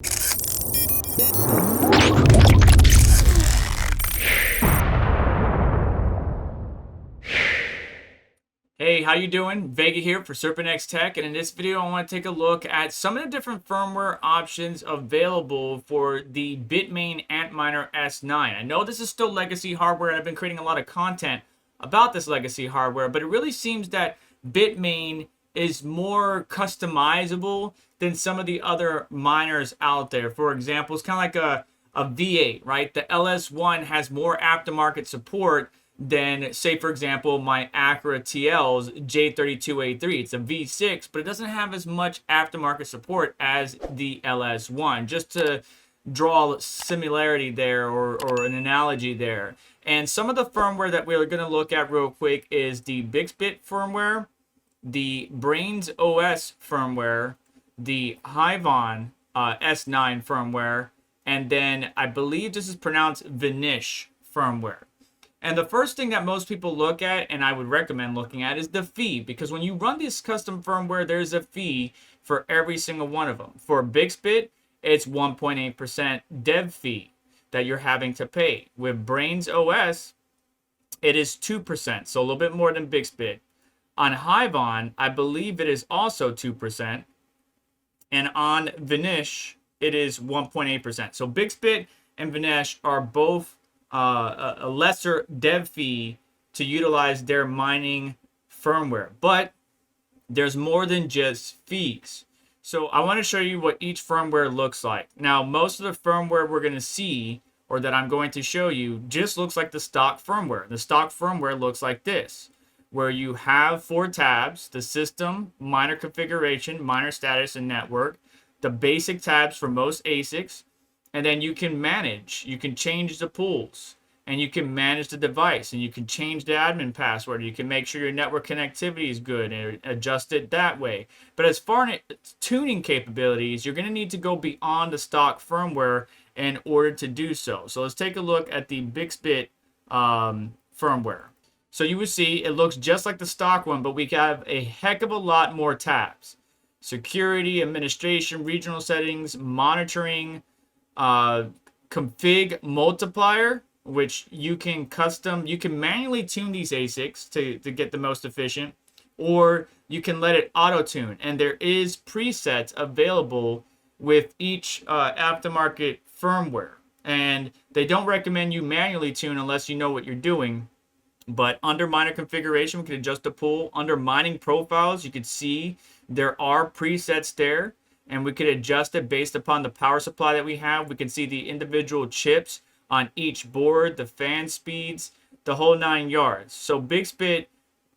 Hey, how you doing? Vega here for SerpentX Tech, and in this video I want to take a look at some of the different firmware options available for the Bitmain Antminer S9. I know this is still legacy hardware, and I've been creating a lot of content about this legacy hardware, but it really seems that Bitmain is more customizable than some of the other miners out there. For example, it's kind of like a V8, right? The LS1 has more aftermarket support than, say, for example, my Acura TL's J32A3. It's a V6, but it doesn't have as much aftermarket support as the LS1, just to draw similarity there or an analogy there. And some of the firmware that we're going to look at real quick is the Bixbit firmware, the Brains OS firmware, the Hyvon S9 firmware, and then I believe this is pronounced Vinesh firmware. And the first thing that most people look at, and I would recommend looking at, is the fee. Because when you run this custom firmware, there's a fee for every single one of them. For Bixbit, it's 1.8% dev fee that you're having to pay. With Brains OS, it is 2%, so a little bit more than Bixbit. On Hyvon, I believe it is also 2%. And on Vinesh, it is 1.8%. So Bixbit and Vinesh are both a lesser dev fee to utilize their mining firmware, but there's more than just fees. So I want to show you what each firmware looks like. Now, most of the firmware we're going to see, or that I'm going to show you, just looks like the stock firmware. The stock firmware looks like this, where you have 4 tabs: the system, miner configuration, miner status, and network, the basic tabs for most ASICs. And then you can manage, you can change the pools, and you can manage the device, and you can change the admin password. You can make sure your network connectivity is good and adjust it that way. But as far as tuning capabilities, you're going to need to go beyond the stock firmware in order to do so. So let's take a look at the Bixbit firmware. So you will see it looks just like the stock one, but we have a heck of a lot more tabs: security, administration, regional settings, monitoring, config multiplier, which you can manually tune these ASICs to get the most efficient, or you can let it auto tune. And there is presets available with each aftermarket firmware, and they don't recommend you manually tune unless you know what you're doing. But under miner configuration, we can adjust the pool. Under mining profiles, you can see there are presets there, and we could adjust it based upon the power supply that we have. We can see the individual chips on each board, the fan speeds, the whole 9 yards. So Bixbit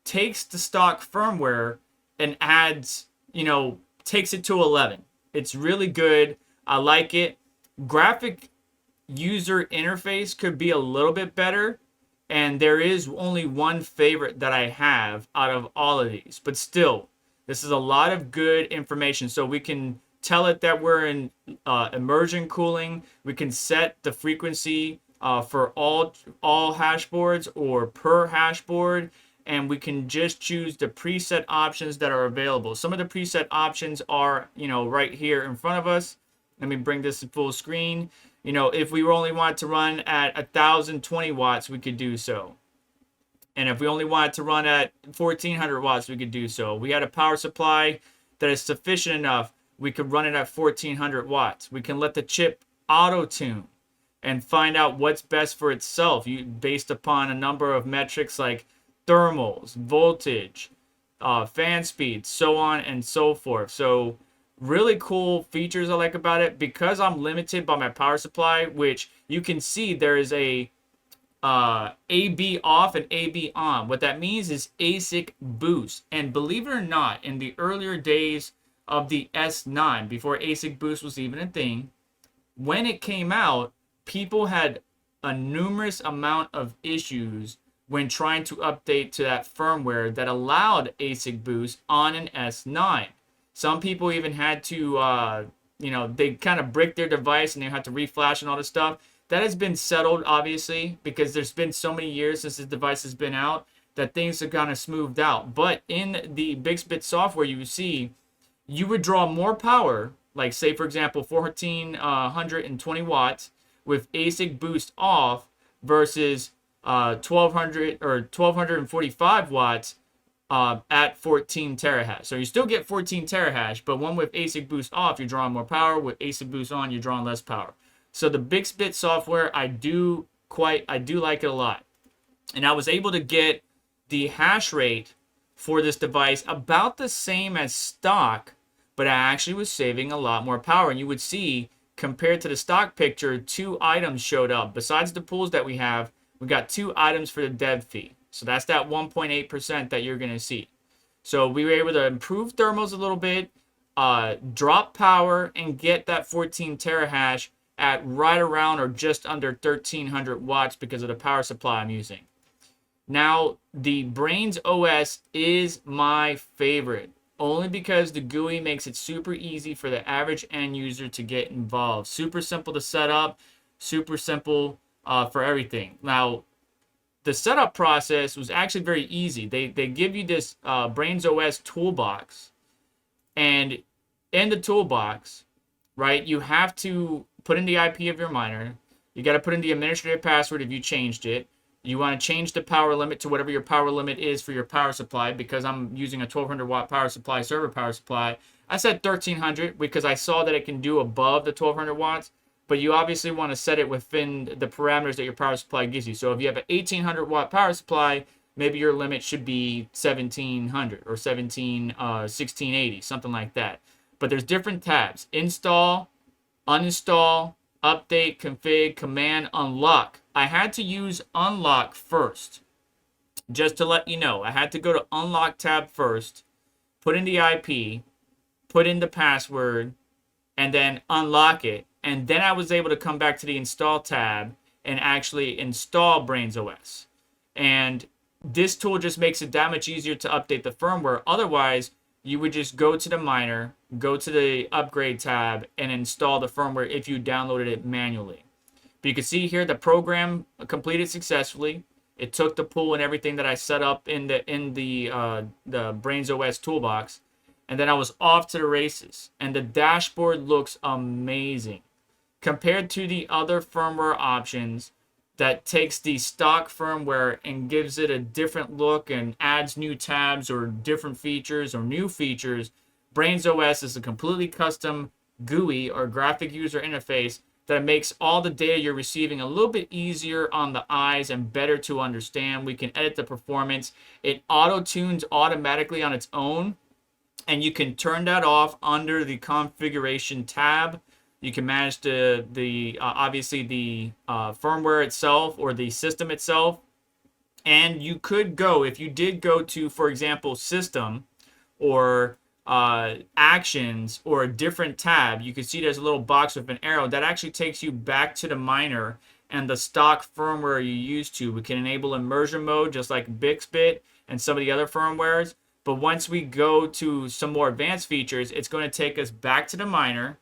takes the stock firmware and adds, takes it to 11. It's really good. I like it. Graphic user interface could be a little bit better, and there is only one favorite that I have out of all of these. But still, this is a lot of good information. So we can tell it that we're in immersion cooling. We can set the frequency for all hash boards or per hash board, and we can just choose the preset options that are available. Some of the preset options are, right here in front of us. Let me bring this to full screen. If we only want to run at 1,020 watts, we could do so. And if we only wanted to run at 1,400 watts, we could do so. We had a power supply that is sufficient enough. We could run it at 1,400 watts. We can let the chip auto-tune and find out what's best for itself based upon a number of metrics like thermals, voltage, fan speed, so on and so forth. So really cool features I like about it. Because I'm limited by my power supply, which you can see there is a AB off and AB on. What that means is ASIC boost. And believe it or not, in the earlier days of the S9, before ASIC boost was even a thing, when it came out, people had a numerous amount of issues when trying to update to that firmware that allowed ASIC boost on an S9. Some people even had to, they kind of brick their device and they had to reflash and all this stuff. That has been settled, obviously, because there's been so many years since the device has been out that things have kind of smoothed out. But in the Bixbit software, you see, you would draw more power like say for example 1420 watts with ASIC boost off versus 1200 or 1245 watts at 14 terahash. So you still get 14 terahash, but one with ASIC boost off, you're drawing more power. With ASIC boost on, you're drawing less power. So the BixBit software, I do like it a lot. And I was able to get the hash rate for this device about the same as stock, but I actually was saving a lot more power. And you would see, compared to the stock picture, 2 items showed up. Besides the pools that we have, we got 2 items for the dev fee. So that's that 1.8% that you're going to see. So we were able to improve thermals a little bit, drop power, and get that 14 terahash at right around or just under 1300 watts because of the power supply I'm using. Now, the Brains OS is my favorite, only because the GUI makes it super easy for the average end user to get involved. Super simple to set up, super simple for everything. Now, the setup process was actually very easy. They give you this Brains OS toolbox, and in the toolbox, right, you have to put in the IP of your miner. You got to put in the administrative password if you changed it. You want to change the power limit to whatever your power limit is for your power supply. Because I'm using a 1200 watt power supply, server power supply, I said 1300 because I saw that it can do above the 1200 watts. But you obviously want to set it within the parameters that your power supply gives you. So if you have an 1800 watt power supply, maybe your limit should be 1700 or 1680, something like that. But there's different tabs: install, uninstall, update, config, command, unlock. I had to use unlock first, just to let you know. I had to go to unlock tab first, put in the IP, put in the password, and then unlock it. And then I was able to come back to the install tab and actually install Brains OS. And this tool just makes it that much easier to update the firmware. Otherwise, you would just go to the miner, go to the upgrade tab, and install the firmware if you downloaded it manually. But you can see here the program completed successfully. It took the pool and everything that I set up in the Brains OS toolbox, and then I was off to the races. And the dashboard looks amazing compared to the other firmware options that takes the stock firmware and gives it a different look and adds new tabs or different features or new features. Brains OS is a completely custom GUI or graphic user interface that makes all the data you're receiving a little bit easier on the eyes and better to understand. We can edit the performance. It auto-tunes automatically on its own, and you can turn that off under the configuration tab. You can manage obviously the firmware itself or the system itself. And you could go, if you did go to, for example, system or actions or a different tab, you can see there's a little box with an arrow that actually takes you back to the miner and the stock firmware you used to. We can enable immersion mode just like BixBit and some of the other firmwares. But once we go to some more advanced features, it's going to take us back to the miner,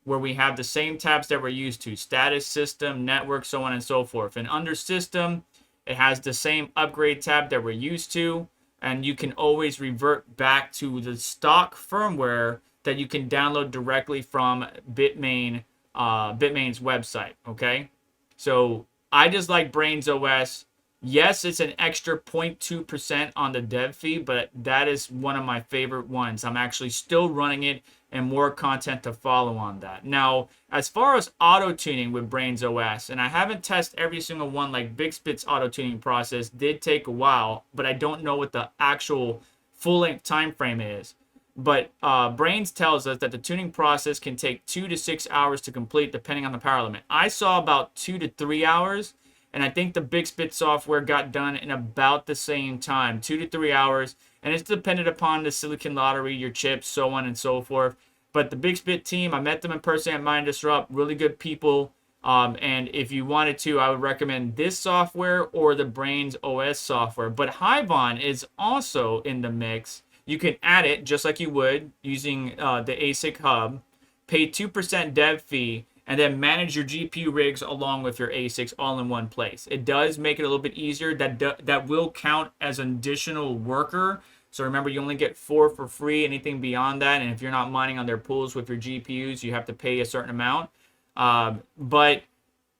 where we have the same tabs that we're used to: status, system, network, so on and so forth. And under system, it has the same upgrade tab that we're used to, and you can always revert back to the stock firmware that you can download directly from Bitmain's website. Okay, so I just like Brains OS. Yes, it's an extra 0.2% on the dev fee, but that is one of my favorite ones. I'm actually still running it, and more content to follow on that. Now, as far as auto-tuning with Brains OS, and I haven't tested every single one, like BixBit's auto-tuning process did take a while, but I don't know what the actual full-length time frame is. But Brains tells us that the tuning process can take 2 to 6 hours to complete, depending on the power limit. I saw about 2 to 3 hours, and I think the BixBit software got done in about the same time, 2 to 3 hours. And it's dependent upon the silicon lottery, your chips, so on and so forth. But the BixBit team, I met them in person at Mind Disrupt, really good people. And if you wanted to, I would recommend this software or the Brains OS software. But Hivon is also in the mix. You can add it just like you would using the ASIC hub, pay 2% dev fee, and then manage your GPU rigs along with your ASICs all in one place. It does make it a little bit easier. That will count as an additional worker So remember, you only get 4 for free. Anything beyond that, and if you're not mining on their pools with your GPUs, you have to pay a certain amount. But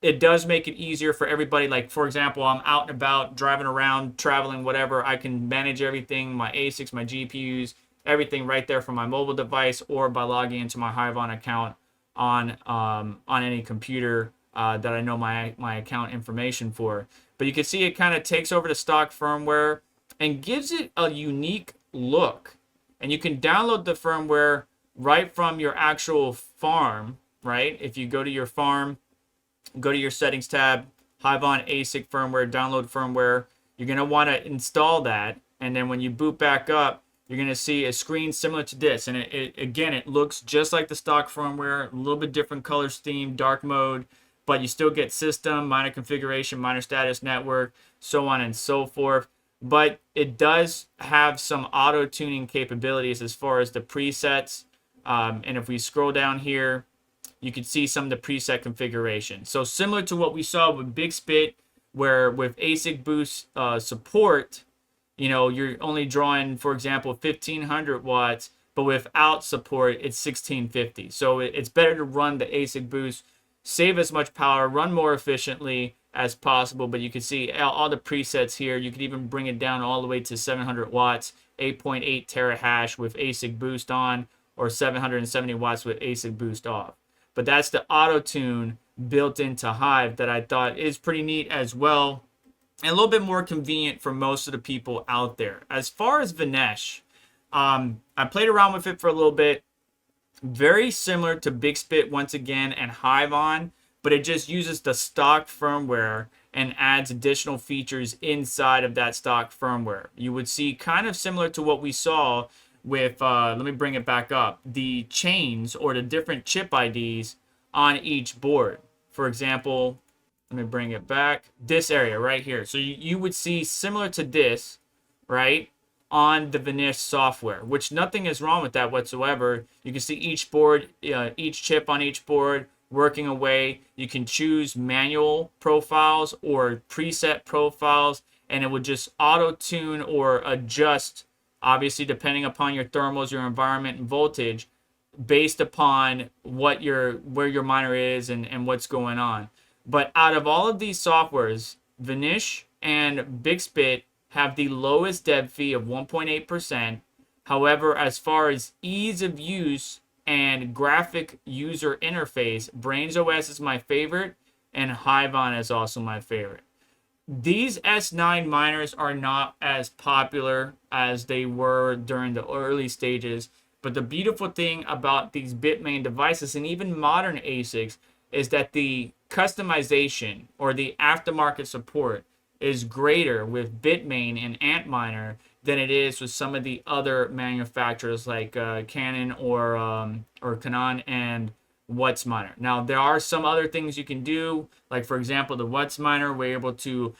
it does make it easier for everybody. Like, for example, I'm out and about, driving around, traveling, whatever. I can manage everything, my ASICs, my GPUs, everything right there from my mobile device, or by logging into my Hivon account on any computer that I know my account information for. But you can see it kind of takes over the stock firmware and gives it a unique look. And you can download the firmware right from your actual farm, right? If you go to your farm, go to your settings tab, Hivon ASIC Firmware, download firmware. You're going to want to install that. And then when you boot back up, you're going to see a screen similar to this. And again, it looks just like the stock firmware, a little bit different color scheme, dark mode, but you still get system, miner configuration, miner status, network, so on and so forth. But it does have some auto tuning capabilities as far as the presets. And if we scroll down here, you can see some of the preset configuration. So similar to what we saw with BigSpit, where with ASIC Boost support, you're only drawing, for example, 1500 watts, but without support, it's 1650. So it's better to run the ASIC Boost, save as much power, run more efficiently as possible. But you can see all the presets here. You could even bring it down all the way to 700 watts, 8.8 terahash with ASIC Boost on, or 770 watts with ASIC Boost off. But that's the auto tune built into Hive that I thought is pretty neat as well, and a little bit more convenient for most of the people out there. As far as Vinesh, I played around with it for a little bit. Very similar to BigSpit once again and Hivon, but it just uses the stock firmware and adds additional features inside of that stock firmware. You would see kind of similar to what we saw with, let me bring it back up, the chains or the different chip IDs on each board. For example, let me bring it back, this area right here. So you would see similar to this, right, on the Vinesh software, which nothing is wrong with that whatsoever. You can see each board, each chip on each board working away. You can choose manual profiles or preset profiles, and it would just auto-tune or adjust, obviously depending upon your thermals, your environment, and voltage, based upon where your miner is and what's going on. But out of all of these softwares, Vinesh and BigSpit have the lowest dev fee of 1.8%. However, as far as ease of use and graphic user interface, BrainsOS is my favorite, and Hivon is also my favorite. These S9 miners are not as popular as they were during the early stages, but the beautiful thing about these Bitmain devices and even modern ASICs is that the customization or the aftermarket support is greater with Bitmain and Antminer than it is with some of the other manufacturers like Canon or Canon and WhatsMiner. Now, there are some other things you can do, like for example, the WhatsMiner, we're able to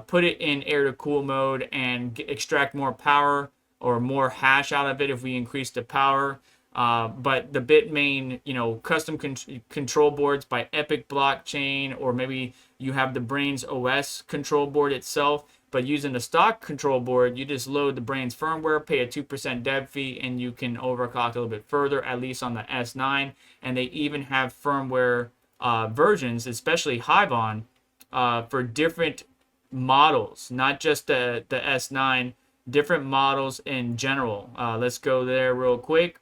put it in air-to-cool mode and extract more power or more hash out of it if we increase the power. But the Bitmain, custom control boards by Epic Blockchain, or maybe you have the BrainsOS control board itself, but using the stock control board, you just load the Brains firmware, pay a 2% dev fee, and you can overclock a little bit further, at least on the S9. And they even have firmware versions, especially Hivon, for different models, not just the S9, different models in general. Let's go there real quick.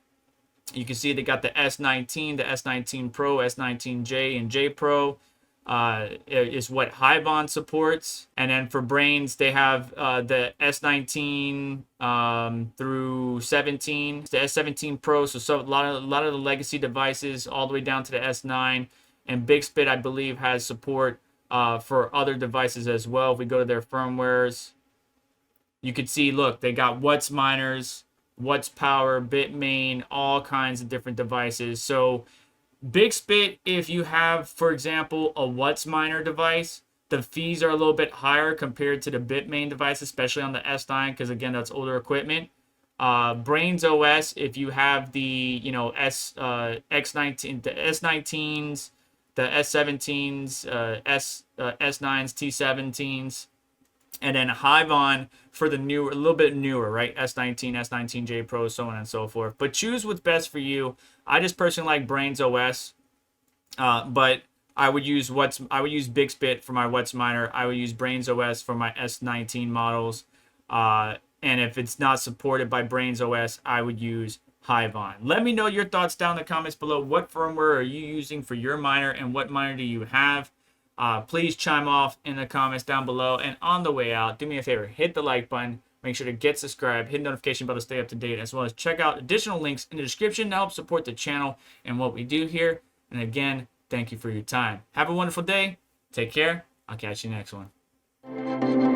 You can see they got the S19, the S19 Pro, S19J, and J Pro is what Hivon supports. And then for Brains, they have the S19 through 17, the S17 Pro. So a lot of the legacy devices all the way down to the S9. And BigSpit, I believe, has support for other devices as well. If we go to their firmwares, you can see, look, they got WhatsMiners, WhatsPower, Bitmain, all kinds of different devices. So BigSpit, if you have, for example, a WhatsMiner device, the fees are a little bit higher compared to the Bitmain device, especially on the S9, because again, that's older equipment. BrainsOS, if you have the X19, the S19s, the S17s, S9s, T17s, and then Hive on for the newer, a little bit newer, right? S19, S19J Pro, so on and so forth. But choose what's best for you. I just personally like Brains OS, but I would use Bixbit for my Whatsminer. I would use Brains OS for my S19 models. And if it's not supported by Brains OS, I would use Hive on. Let me know your thoughts down in the comments below. What firmware are you using for your miner, and what miner do you have? Please chime off in the comments down below. And on the way out, do me a favor, hit the like button. Make sure to get subscribed, hit the notification bell to stay up to date, as well as check out additional links in the description to help support the channel and what we do here. And again, thank you for your time. Have a wonderful day. Take care. I'll catch you next one.